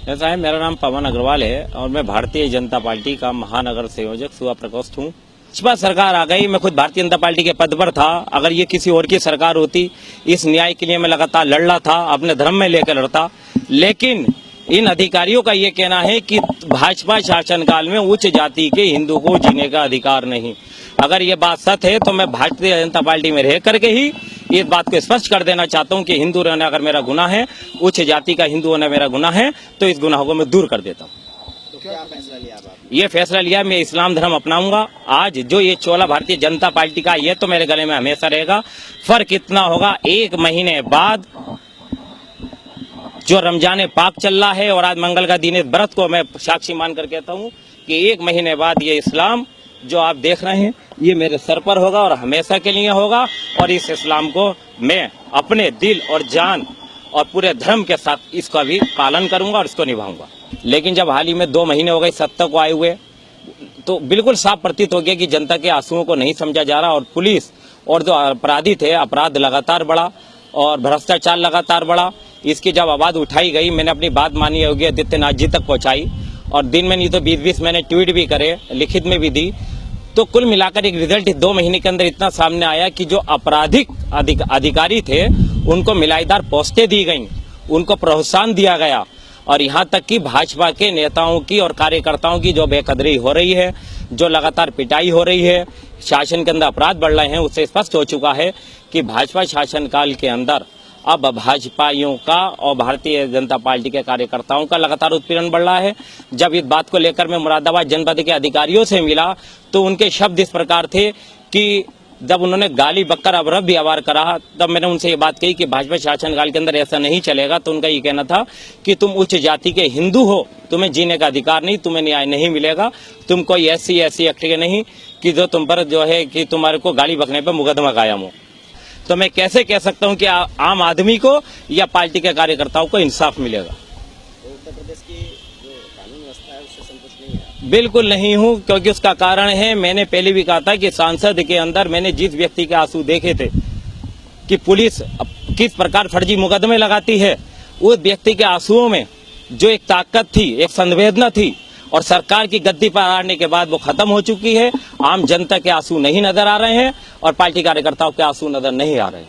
ऐसा है, मेरा नाम पवन अग्रवाल है और मैं भारतीय जनता पार्टी का महानगर संयोजक सुबह प्रकोष्ठ हूँ। भाजपा सरकार आ गई, मैं खुद भारतीय जनता पार्टी के पद पर था। अगर ये किसी और की सरकार होती, इस न्याय के लिए मैं लगातार लड़ रहा था, अपने धर्म में लेकर लड़ता। लेकिन इन अधिकारियों का ये कहना है कि भाजपा शासनकाल में उच्च जाति के हिंदू को जीने का अधिकार नहीं। अगर ये बात सत्य है तो मैं भारतीय जनता पार्टी में रह करके ही इस बात को स्पष्ट कर देना चाहता हूं कि हिंदू रहना अगर मेरा गुनाह है, उच्च जाति का हिंदू होना मेरा गुनाह है, तो इस गुनाह को मैं दूर कर देता हूं। तो क्या फैसला लिया आप? ये फैसला लिया, मैं इस्लाम धर्म अपनाऊंगा। आज जो ये चोला भारतीय जनता पार्टी का, ये तो मेरे गले में हमेशा रहेगा। फर्क इतना होगा, 1 महीने बाद जो रमजान पाक चल रहा है और आज मंगल का दिन, इस व्रत को मैं साक्षी मानकर कहता हूं कि 1 महीने बाद ये इस्लाम जो आप देख रहे हैं, ये मेरे सर पर होगा और हमेशा के लिए होगा। और इस इस्लाम को मैं अपने दिल और जान और पूरे धर्म के साथ इसका भी पालन करूंगा और इसको निभाऊंगा। लेकिन जब हाल ही में 2 महीने हो गए सत्ता को आए हुए, तो बिल्कुल साफ प्रतीत हो गया कि जनता के आंसुओं को नहीं समझा जा रहा। और पुलिस और जो अपराधी थे, अपराध लगातार बढ़ा और भ्रष्टाचार लगातार बढ़ा। इसकी जब आवाज उठाई गई, मैंने अपनी बात माननीय योगी आदित्यनाथ जी तक पहुंचाई और दिन में नहीं तो 20-20 मैंने ट्वीट भी करे, लिखित में भी दी। तो कुल मिलाकर एक रिजल्ट 2 महीने के अंदर इतना सामने आया कि जो आपराधिक अधिकारी थे उनको मिलाईदार पोस्टें दी गईं, उनको प्रोत्साहन दिया गया। और यहाँ तक कि भाजपा के नेताओं की और कार्यकर्ताओं की जो बेकदरी हो रही है, जो लगातार पिटाई हो रही है, शासन के अंदर अपराध बढ़ रहे हैं, उससे स्पष्ट हो चुका है कि भाजपा शासनकाल के अंदर अब भाजपाइयों का और भारतीय जनता पार्टी के कार्यकर्ताओं का लगातार उत्पीड़न बढ़ रहा है। जब इस बात को लेकर मैं मुरादाबाद जनपद के अधिकारियों से मिला तो उनके शब्द इस प्रकार थे कि जब उन्होंने गाली बककर अभद्र व्यवहार करा, तब मैंने उनसे ये बात कही कि भाजपा शासनकाल के अंदर ऐसा नहीं चलेगा। तो उनका ये कहना था कि तुम उच्च जाति के हिंदू हो, तुम्हें जीने का अधिकार नहीं, तुम्हें न्याय नहीं मिलेगा, तुम कोई ऐसी एक्ट के नहीं कि जो तुम पर जो है कि तुम्हारे को गाली बकने पर मुकदमा कायम हो। तो मैं कैसे कह सकता हूं कि आम आदमी को या पार्टी के कार्यकर्ताओं को इंसाफ मिलेगा? तो उत्तर प्रदेश की जो कानून व्यवस्था है उससे संतुष्ट नहीं है? बिल्कुल नहीं हूं, क्योंकि उसका कारण है, मैंने पहले भी कहा था कि सांसद के अंदर मैंने जिस व्यक्ति के आंसू देखे थे कि पुलिस किस प्रकार फर्जी मुकदमे लगाती है, उस व्यक्ति के आंसुओं में जो एक ताकत थी, एक संवेदना थी, और सरकार की गद्दी पर आने के बाद वो खत्म हो चुकी है। आम जनता के आंसू नहीं नजर आ रहे हैं और पार्टी कार्यकर्ताओं के आंसू नजर नहीं आ रहे हैं।